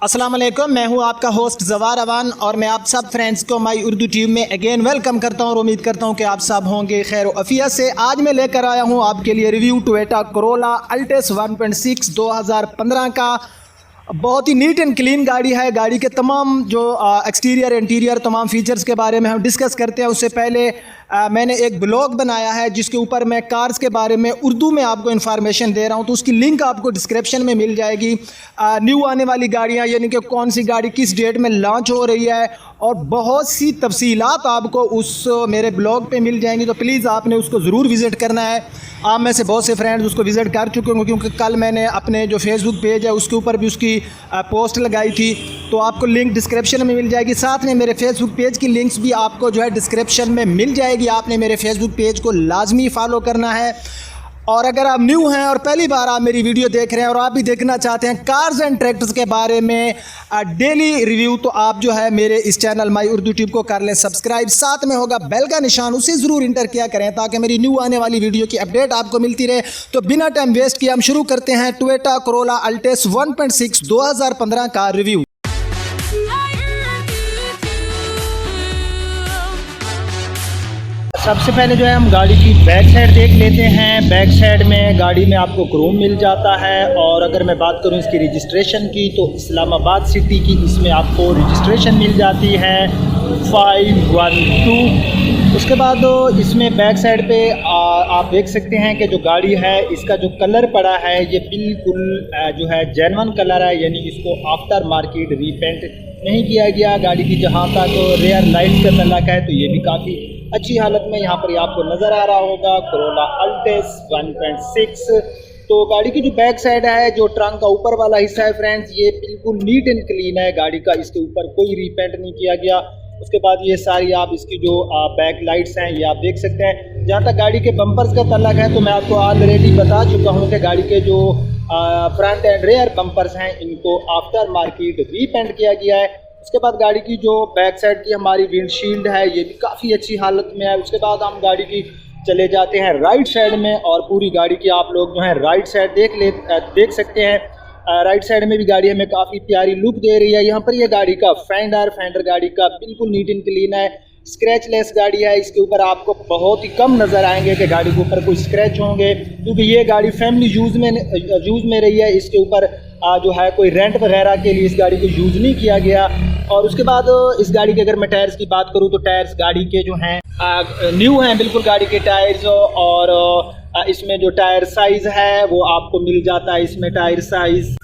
अस्सलाम वालेकुम, मैं हूं आपका होस्ट ज़वार अवान और मैं आप सब फ्रेंड्स को माई उर्दू ट्यूब में अगेन वेलकम करता हूं और उम्मीद करता हूं कि आप सब होंगे खैर अफियत से। आज मैं लेकर आया हूं आपके लिए रिव्यू टोयोटा कोरोला अल्टिस 1.6 2015 का। बहुत ही नीट एंड क्लीन गाड़ी है। गाड़ी के तमाम जो एक्सटीरियर इंटीरियर तमाम फीचर्स के बारे में हम डिस्कस करते हैं। उससे पहले मैंने एक ब्लॉग बनाया है जिसके ऊपर मैं कार्स के बारे में उर्दू में आपको इन्फॉर्मेशन दे रहा हूं, तो उसकी लिंक आपको डिस्क्रिप्शन में मिल जाएगी। न्यू आने वाली गाड़ियां यानी कि कौन सी गाड़ी किस डेट में लॉन्च हो रही है और बहुत सी तफसीलात आपको उस मेरे ब्लॉग पे मिल जाएंगी, तो प्लीज़ आपने उसको ज़रूर विज़िट करना है। आप में से बहुत से फ्रेंड्स उसको विज़िट कर चुके होंगे क्योंकि कल मैंने अपने जो फेसबुक पेज है उसके ऊपर भी उसकी पोस्ट लगाई थी, तो आपको लिंक डिस्क्रिप्शन में मिल जाएगी। साथ में मेरे फेसबुक पेज की लिंक्स भी आपको जो है डिस्क्रिप्शन में मिल जाएगी। आपने मेरे फेसबुक पेज को लाजमी फॉलो करना है। और अगर आप न्यू हैं और पहली बार आप मेरी वीडियो देख रहे हैं और आप भी देखना चाहते हैं कार्स एंड ट्रैक्टर्स के बारे में डेली रिव्यू, तो आप जो है मेरे इस चैनल माई उर्दू ट्यूब को कर लें सब्सक्राइब। साथ में होगा बेल का निशान, उसे ज़रूर इंटर किया करें ताकि मेरी न्यू आने वाली वीडियो की अपडेट आपको मिलती रहे। तो बिना टाइम वेस्ट किए हम शुरू करते हैं टोयोटा कोरोला अल्टिस 1.6 2015 का रिव्यू। सबसे पहले जो है हम गाड़ी की बैक साइड देख लेते हैं। बैक साइड में गाड़ी में आपको क्रोम मिल जाता है और अगर मैं बात करूं इसकी रजिस्ट्रेशन की तो इस्लामाबाद सिटी की इसमें आपको रजिस्ट्रेशन मिल जाती है 512। उसके बाद इसमें बैक साइड पे आप देख सकते हैं कि जो गाड़ी है इसका जो कलर पड़ा है ये बिल्कुल जो है जेन्युइन कलर है, यानी इसको आफ्टर मार्केट रीपेंट नहीं किया गया। गाड़ी की जहाँ तक रेयर लाइट का तल्लक है तो ये भी काफ़ी अच्छी हालत में यहाँ पर आपको नज़र आ रहा होगा कोरोला अल्टिस 1.6। तो गाड़ी की जो बैक साइड है, जो ट्रंक का ऊपर वाला हिस्सा है फ्रेंड्स, ये बिल्कुल नीट एंड क्लीन है। गाड़ी का इसके ऊपर कोई रीपेंट नहीं किया गया। उसके बाद ये सारी आप इसकी जो बैक लाइट्स हैं ये आप देख सकते हैं। जहाँ तक गाड़ी के बम्पर्स का तल्लक है तो मैं आपको ऑलरेडी बता चुका हूँ कि गाड़ी के जो फ्रंट एंड रेयर बम्पर्स हैं इनको आफ्टर मार्केट रीपेंट किया गया है। उसके बाद गाड़ी की जो बैक साइड की हमारी विंडशील्ड है ये भी काफ़ी अच्छी हालत में है। उसके बाद हम गाड़ी की चले जाते हैं राइट साइड में और पूरी गाड़ी की आप लोग जो है राइट साइड देख सकते हैं। राइट साइड में भी गाड़ी हमें काफ़ी प्यारी लुक दे रही है। यहाँ पर ये गाड़ी का फेंडर गाड़ी का बिल्कुल नीट एंड क्लीन है, स्क्रैचलेस गाड़ी है। इसके ऊपर आपको बहुत ही कम नज़र आएंगे कि गाड़ी के ऊपर कोई स्क्रैच होंगे क्योंकि ये गाड़ी फैमिली यूज़ में रही है। इसके ऊपर जो है कोई रेंट वगैरह के लिए इस गाड़ी को यूज़ नहीं किया गया। और उसके बाद इस गाड़ी के अगर मैं टायर्स की बात करूं तो टायर्स गाड़ी के जो हैं न्यू हैं बिल्कुल गाड़ी के टायर्स। और इसमें जो टायर साइज़ है वो आपको मिल जाता है। इसमें टायर साइज़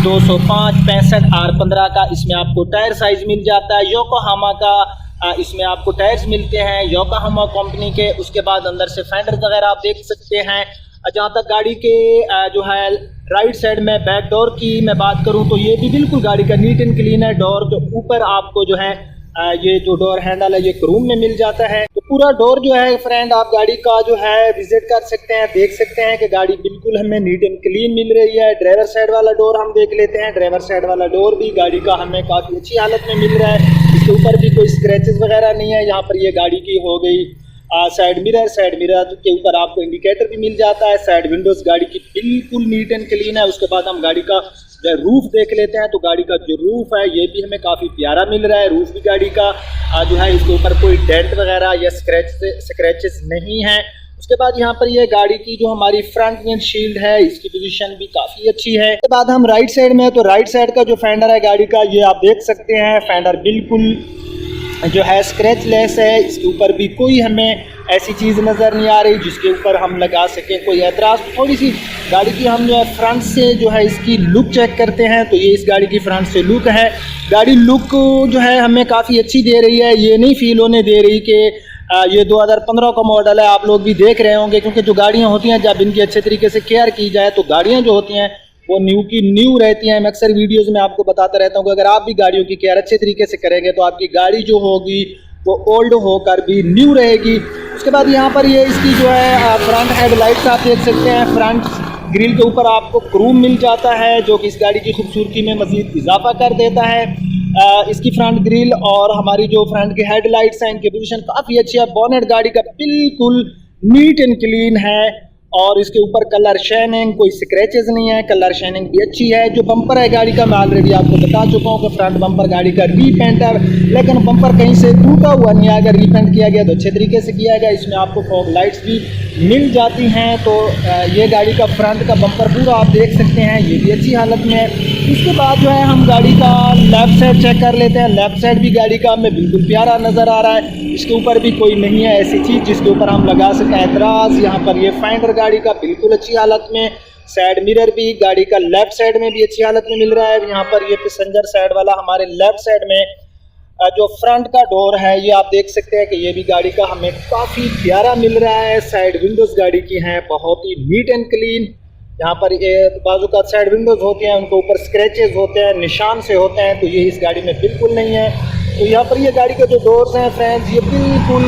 205 65 R15 का इसमें आपको टायर साइज़ मिल जाता है। योकोहामा का इसमें आपको टायर्स मिलते हैं योकोहामा कंपनी के। उसके बाद अंदर से फेंडर वगैरह आप देख सकते हैं। जहाँ तक गाड़ी के जो है राइट साइड में बैक डोर की मैं बात करूं तो ये भी बिल्कुल गाड़ी का नीट एंड क्लीन है। डोर के ऊपर आपको जो है ये जो डोर हैंडल है ये क्रोम में मिल जाता है। तो पूरा डोर जो है फ्रेंड आप गाड़ी का जो है विजिट कर सकते हैं, देख सकते हैं कि गाड़ी बिल्कुल हमें नीट एंड क्लीन मिल रही है। ड्राइवर साइड वाला डोर हम देख लेते हैं। ड्राइवर साइड वाला डोर भी गाड़ी का हमें काफ़ी अच्छी हालत में मिल रहा है। इसके ऊपर भी कोई स्क्रैचेस वगैरह नहीं है। यहाँ पर ये गाड़ी की हो गई साइड मिरर के ऊपर आपको इंडिकेटर भी मिल जाता है। साइड विंडोज गाड़ी की बिल्कुल नीट एंड क्लीन है। उसके बाद हम गाड़ी का रूफ देख लेते हैं तो गाड़ी का जो रूफ है ये भी हमें काफ़ी प्यारा मिल रहा है। रूफ भी गाड़ी का जो है इसके ऊपर कोई डेंट वगैरह या स्क्रैचेस नहीं है। उसके बाद यहाँ पर ये गाड़ी की जो हमारी फ्रंट विंडशील्ड है इसकी पोजीशन भी काफ़ी अच्छी है। उसके बाद हम राइट साइड में तो राइट साइड का जो फेंडर है गाड़ी का ये आप देख सकते हैं। फेंडर बिल्कुल जो है स्क्रैचलेस है। इसके ऊपर भी कोई हमें ऐसी चीज़ नज़र नहीं आ रही जिसके ऊपर हम लगा सकें कोई एतराज़। थोड़ी सी गाड़ी की हम जो है फ्रंट से जो है इसकी लुक चेक करते हैं तो ये इस गाड़ी की फ्रंट से लुक है। गाड़ी लुक जो है हमें काफ़ी अच्छी दे रही है। ये नहीं फील होने दे रही कि ये 2015 का मॉडल है। आप लोग भी देख रहे होंगे क्योंकि जो गाड़ियाँ होती हैं जब इनकी अच्छे तरीके से केयर की जाए तो गाड़ियाँ जो होती हैं वो न्यू की न्यू रहती हैं। मैं अक्सर वीडियोस में आपको बताता रहता हूँ कि अगर आप भी गाड़ियों की केयर अच्छे तरीके से करेंगे तो आपकी गाड़ी जो होगी वो ओल्ड होकर भी न्यू रहेगी। उसके बाद यहाँ पर ये इसकी जो है फ्रंट हेडलाइट्स आप देख सकते हैं। फ्रंट ग्रिल के ऊपर आपको क्रोम मिल जाता है जो कि इस गाड़ी की खूबसूरती में मज़ीद इजाफा कर देता है। इसकी फ्रंट ग्रिल और हमारी जो फ्रंट की हेडलाइट्स हैं इनकी पोजीशन काफ़ी अच्छी है। बोनेट गाड़ी का बिल्कुल नीट एंड क्लीन है। और इसके ऊपर कलर शाइनिंग, कोई स्क्रैचेस नहीं है, कलर शाइनिंग भी अच्छी है। जो बम्पर है गाड़ी का, मैं ऑलरेडी आपको बता चुका हूँ कि फ्रंट बम्पर गाड़ी का रीपेंट है, लेकिन बम्पर कहीं से टूटा हुआ नहीं है। अगर रीपेंट किया गया तो अच्छे तरीके से किया गया। इसमें आपको फॉग लाइट्स भी मिल जाती हैं। तो ये गाड़ी का फ्रंट का बम्पर पूरा आप देख सकते हैं, ये भी अच्छी हालत में है। इसके बाद जो है हम गाड़ी का लेफ्ट साइड चेक कर लेते हैं। लेफ्ट साइड भी गाड़ी का हमें बिल्कुल प्यारा नज़र आ रहा है। इसके ऊपर भी कोई नहीं है ऐसी चीज़ जिसके ऊपर हम लगा सकें एतराज़। यहाँ पर ये फाइंडर गाड़ी का बिल्कुल अच्छी हालत में, साइड मिरर भी गाड़ी का लेफ्ट साइड में भी अच्छी हालत में मिल रहा है। यहाँ पर ये पैसेंजर साइड वाला हमारे लेफ्ट साइड में जो फ्रंट का डोर है ये आप देख सकते हैं कि ये भी गाड़ी का हमें काफ़ी प्यारा मिल रहा है। साइड विंडोज़ गाड़ी की हैं बहुत ही नीट एंड क्लीन। यहाँ पर ये बाजू का साइड विंडोज़ होते हैं, उनके ऊपर स्क्रैचेस होते हैं, निशान से होते हैं, तो ये इस गाड़ी में बिल्कुल नहीं है। तो यहाँ पर ये गाड़ी के जो डोर्स हैं फ्रेंड्स, ये बिल्कुल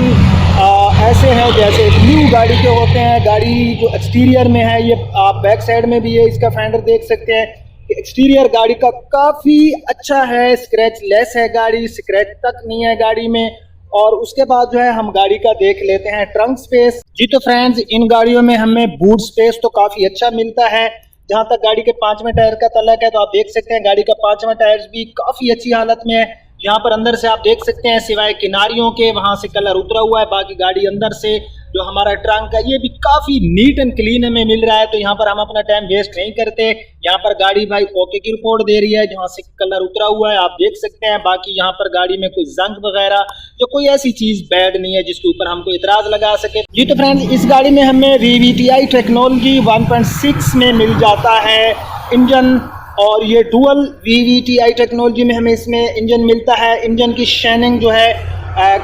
ऐसे हैं जैसे एक न्यू गाड़ी के होते हैं। गाड़ी जो एक्सटीरियर में है, ये आप बैक साइड में भी है इसका फेंडर देख सकते हैं। एक्सटीरियर गाड़ी का काफ़ी अच्छा है, स्क्रैच लेस है गाड़ी, स्क्रैच तक नहीं है गाड़ी में। और उसके बाद जो है हम गाड़ी का देख लेते हैं ट्रंक स्पेस। जी तो फ्रेंड्स, इन गाड़ियों में हमें बूट स्पेस तो काफ़ी अच्छा मिलता है। जहाँ तक गाड़ी के 5वें टायर का तल्लक है तो आप देख सकते हैं गाड़ी का 5वां टायर भी काफ़ी अच्छी हालत में है। यहाँ पर अंदर से आप देख सकते हैं सिवाय किनारियों के वहाँ से कलर उतरा हुआ है, बाकी गाड़ी अंदर से जो हमारा ट्रंक है ये भी काफ़ी नीट एंड क्लीन हमें मिल रहा है। तो यहाँ पर हम अपना टाइम वेस्ट नहीं करते। यहाँ पर गाड़ी भाई ओके की रिपोर्ट दे रही है, जहाँ से कलर उतरा हुआ है आप देख सकते हैं। बाकी यहाँ पर गाड़ी में कोई जंग वगैरह जो कोई ऐसी चीज़ बैड नहीं है जिसके ऊपर हम कोई इतराज़ लगा सके। जी तो फ्रेंड्स, इस गाड़ी में हमें VVTi टेक्नोलॉजी 1.6 में मिल जाता है इंजन, और ये डुअल VVTi टेक्नोलॉजी में हमें इसमें इंजन मिलता है। इंजन की शाइनिंग जो है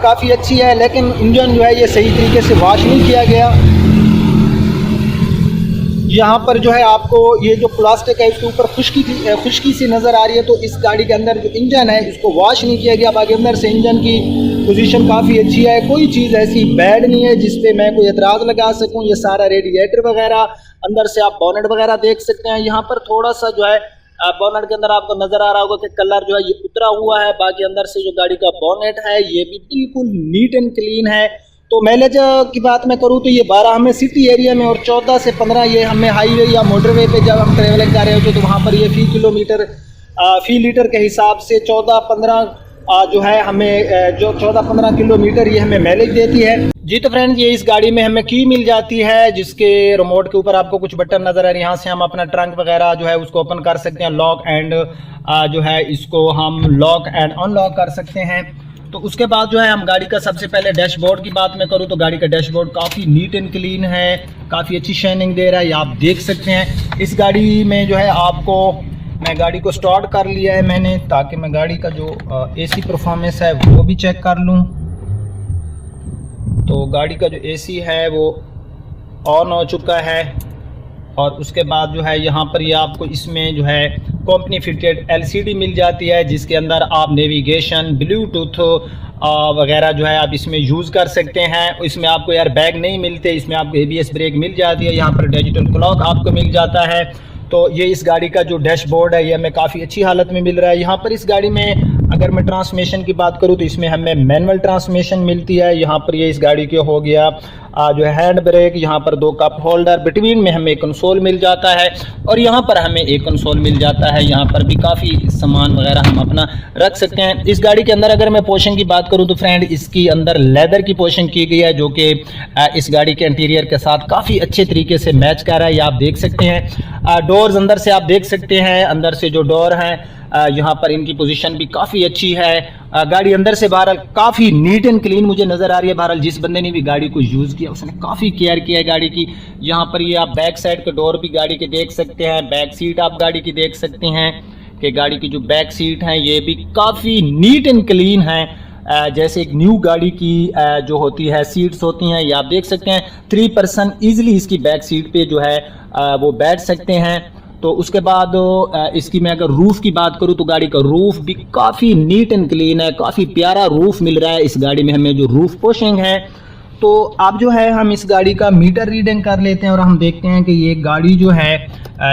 काफ़ी अच्छी है, लेकिन इंजन जो है ये सही तरीके से वॉश नहीं किया गया। यहाँ पर जो है आपको ये जो प्लास्टिक है इसके ऊपर खुश्की सी नज़र आ रही है। तो इस गाड़ी के अंदर जो इंजन है इसको वॉश नहीं किया गया। बाकी अंदर से इंजन की पोजीशन काफ़ी अच्छी है, कोई चीज़ ऐसी बैड नहीं है जिस पे मैं कोई एतराज़ लगा सकूँ। ये सारा रेडिएटर वगैरह, अंदर से आप बोनेट वगैरह देख सकते हैं। यहाँ पर थोड़ा सा जो है बोनेट के अंदर आपको नज़र आ रहा होगा कि कलर जो है ये उतरा हुआ है। बाकी अंदर से जो गाड़ी का बोनेट है ये भी बिल्कुल नीट एंड क्लीन है। तो माइलेज की बात मैं करूँ तो ये 12 हमें सिटी एरिया में, और 14 से 15 ये हमें हाईवे या मोटरवे पे जब हम ट्रेवलिंग कर रहे होते तो वहाँ पर ये फी लीटर के हिसाब से 14-15 जो है हमें जो 14-15 किलोमीटर ये हमें माइलेज देती है। जी तो फ्रेंड्स, ये इस गाड़ी में हमें की मिल जाती है जिसके रिमोट के ऊपर आपको कुछ बटन नज़र आ रहे हैं। यहाँ से हम अपना ट्रंक वगैरह जो है उसको ओपन कर सकते हैं, लॉक एंड जो है इसको हम लॉक एंड अनलॉक कर सकते हैं। तो उसके बाद जो है हम गाड़ी का सबसे पहले डैशबोर्ड की बात मैं करूँ तो गाड़ी का डैशबोर्ड काफ़ी नीट एंड क्लीन है, काफ़ी अच्छी शाइनिंग दे रहा है, ये आप देख सकते हैं। इस गाड़ी में जो है आपको, मैं गाड़ी को स्टार्ट कर लिया है मैंने ताकि मैं गाड़ी का जो AC परफॉर्मेंस है वो भी चेक कर लूँ। तो गाड़ी का जो AC है वो ऑन हो चुका है, और उसके बाद जो है यहाँ पर ये आपको इसमें जो है कंपनी फिटेड LCD मिल जाती है जिसके अंदर आप नेविगेशन, ब्लूटूथ वगैरह जो है आप इसमें यूज़ कर सकते हैं। इसमें आपको यार बैग नहीं मिलते, इसमें आपको ABS ब्रेक मिल जाती है। यहाँ पर डिजिटल क्लॉक आपको मिल जाता है। तो ये इस गाड़ी का जो डैशबोर्ड है ये हमें काफ़ी अच्छी हालत में मिल रहा है। यहाँ पर इस गाड़ी में अगर मैं ट्रांसमिशन की बात करूँ तो इसमें हमें मैनुअल ट्रांसमिशन मिलती है। यहाँ पर ये इस गाड़ी के हो गया जो है हैंड ब्रेक, यहाँ पर 2 कप होल्डर, बिटवीन में हमें कंसोल मिल जाता है, और यहाँ पर हमें एक कंसोल मिल जाता है। यहाँ पर भी काफ़ी सामान वगैरह हम अपना रख सकते हैं। इस गाड़ी के अंदर अगर मैं पोर्शन की बात करूँ तो फ्रेंड इसकी अंदर लेदर की पोर्शन की गई है जो कि इस गाड़ी के इंटीरियर के साथ काफ़ी अच्छे तरीके से मैच कर रहा है, ये आप देख सकते हैं। डोर्स अंदर से आप देख सकते हैं, अंदर से जो डोर हैं यहाँ पर इनकी पोजीशन भी काफ़ी अच्छी है। गाड़ी अंदर से बहरहाल काफ़ी नीट एंड क्लीन मुझे नज़र आ रही है। बहरहाल जिस बंदे ने भी गाड़ी को यूज़ किया उसने काफ़ी केयर किया है गाड़ी की। यहाँ पर ये आप बैक साइड के डोर भी गाड़ी के देख सकते हैं, बैक सीट आप गाड़ी की देख सकते हैं कि गाड़ी की जो बैक सीट हैं ये भी काफ़ी नीट एंड क्लीन है, जैसे एक न्यू गाड़ी की जो होती है सीट्स होती हैं, ये आप देख सकते हैं। 3 पर्सन ईजिली इसकी बैक सीट पे जो है वो बैठ सकते हैं। तो उसके बाद इसकी मैं अगर रूफ़ की बात करूँ तो गाड़ी का रूफ़ भी काफ़ी नीट एंड क्लीन है, काफ़ी प्यारा रूफ़ मिल रहा है इस गाड़ी में हमें जो रूफ़ पोर्शन है। तो अब जो है हम इस गाड़ी का मीटर रीडिंग कर लेते हैं और हम देखते हैं कि ये गाड़ी जो है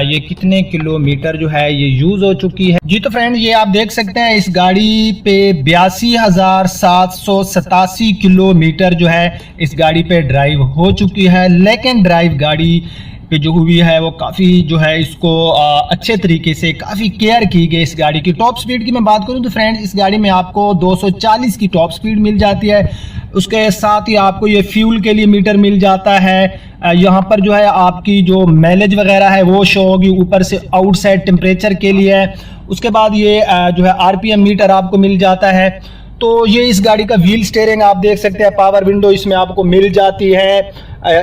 ये कितने किलोमीटर जो है ये यूज़ हो चुकी है। जी तो फ्रेंड, ये आप देख सकते हैं इस गाड़ी पे 82,787 किलोमीटर जो है इस गाड़ी पे ड्राइव हो चुकी है। लेकिन ड्राइव गाड़ी पे जो हुई है वो काफ़ी जो है इसको अच्छे तरीके से काफ़ी केयर की गई। इस गाड़ी की टॉप स्पीड की मैं बात करूं तो फ्रेंड, इस गाड़ी में आपको 240 की टॉप स्पीड मिल जाती है। उसके साथ ही आपको ये फ्यूल के लिए मीटर मिल जाता है। यहाँ पर जो है आपकी जो माइलेज वगैरह है वो शो होगी, ऊपर से आउटसाइड टेम्परेचर के लिए है। उसके बाद ये जो है RPM मीटर आपको मिल जाता है। तो ये इस गाड़ी का व्हील स्टीयरिंग आप देख सकते हैं, पावर विंडो इसमें आपको मिल जाती है,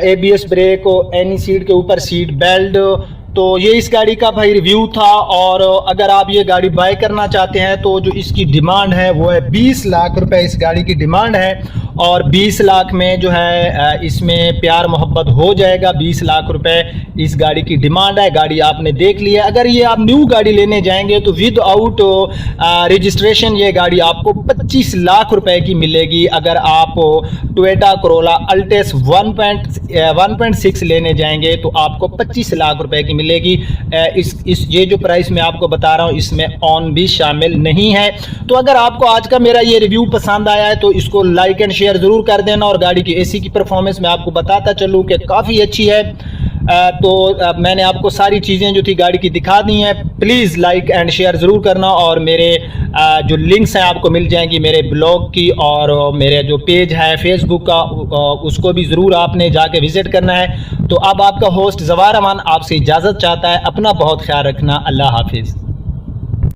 ABS ब्रेक, एनी सीट के ऊपर सीट बेल्ट। तो ये इस गाड़ी का भाई रिव्यू था। और अगर आप ये गाड़ी बाय करना चाहते हैं तो जो इसकी डिमांड है वो है 20 लाख रुपए इस गाड़ी की डिमांड है। और 20 लाख में जो है इसमें प्यार मोहब्बत हो जाएगा। 20 लाख रुपए इस गाड़ी की डिमांड है। गाड़ी आपने देख ली है। अगर ये आप न्यू गाड़ी लेने जाएंगे तो विद आउट रजिस्ट्रेशन ये गाड़ी आपको 25 लाख रुपए की मिलेगी। अगर आप टोयोटा कोरोला अल्टेस 1.6 लेने जाएंगे तो आपको 25 लाख रुपए की मिलेगी। इस ये जो प्राइस मैं आपको बता रहा हूँ इसमें ऑन भी शामिल नहीं है। तो अगर आपको आज का मेरा ये रिव्यू पसंद आया है तो इसको लाइक एंड शेयर ज़रूर कर देना। और गाड़ी की AC की परफॉर्मेंस मैं आपको बताता चलूँ कि काफ़ी अच्छी है। मैंने आपको सारी चीज़ें जो थी गाड़ी की दिखा दी हैं। प्लीज़ लाइक एंड शेयर ज़रूर करना। और मेरे जो लिंक्स हैं आपको मिल जाएंगी मेरे ब्लॉग की, और मेरे जो पेज है फेसबुक का उसको भी ज़रूर आपने जाके विज़िट करना है। तो अब आपका होस्ट ज़वार अमान आपसे इजाज़त चाहता है। अपना बहुत ख्याल रखना। अल्लाह हाफिज़।